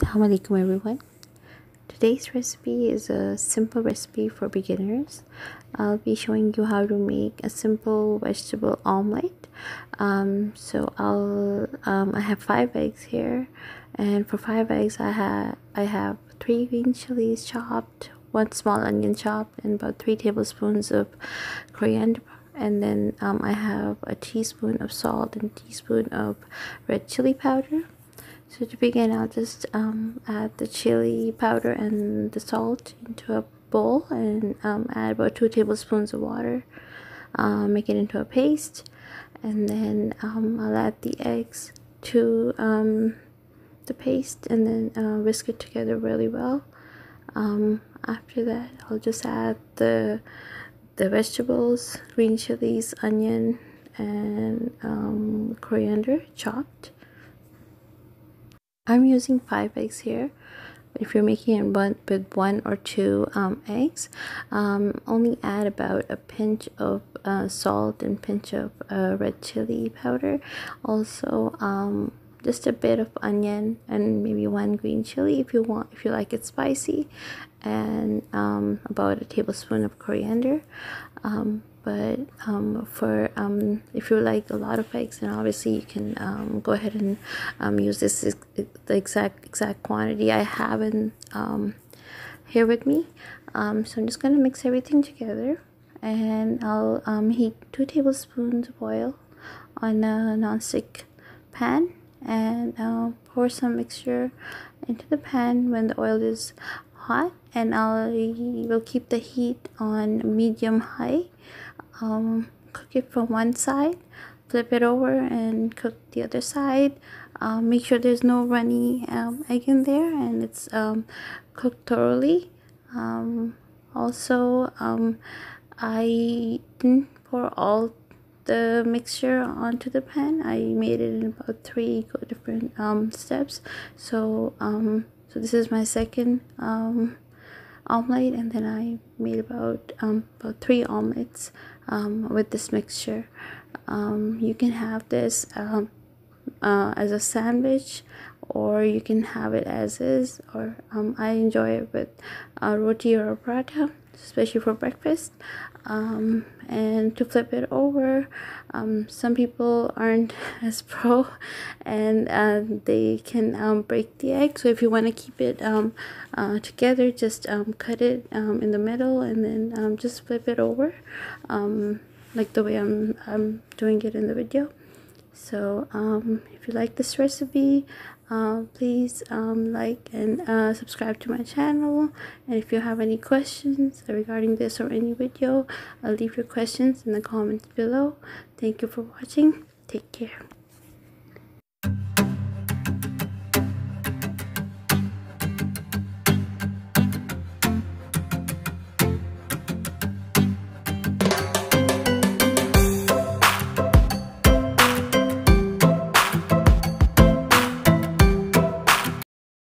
Assalamu alaikum everyone. Today's recipe is a simple recipe for beginners. I'll be showing you how to make a simple vegetable omelette. I have 5 eggs here, and for 5 eggs I have 3 green chilies chopped, 1 small onion chopped, and about 3 tablespoons of coriander. And then I have a teaspoon of salt and a teaspoon of red chili powder. So to begin, I'll just add the chili powder and the salt into a bowl and add about 2 tablespoons of water. Make it into a paste, and then I'll add the eggs to the paste, and then whisk it together really well. After that, I'll just add the vegetables, green chilies, onion, and coriander chopped. I'm using 5 eggs here, but if you're making it with 1 or 2 eggs, only add about a pinch of salt and pinch of red chili powder. Also, just a bit of onion and maybe 1 green chili if you like it spicy, and about a tablespoon of coriander. If you like a lot of eggs, then obviously you can go ahead and use the exact quantity I have in here with me. So I'm just going to mix everything together, and I'll heat 2 tablespoons of oil on a non-stick pan, and I'll pour some mixture into the pan when the oil is hot, and I will keep the heat on medium-high. Cook it from one side, flip it over and cook the other side. Make sure there's no runny egg in there, and it's cooked thoroughly. I didn't pour all the mixture onto the pan. I made it in about 3 different steps. So this is my second omelette, and then I made about 3 omelettes with this mixture. You can have this as a sandwich, or you can have it as is, or I enjoy it with roti or a paratha, especially for breakfast. And to flip it over, some people aren't as pro, and they can break the egg. So if you want to keep it together, just cut it in the middle, and then just flip it over, like the way I'm doing it in the video. So if you like this recipe, please like and subscribe to my channel. And if you have any questions regarding this or any video, leave your questions in the comments below. Thank you for watching. Take care.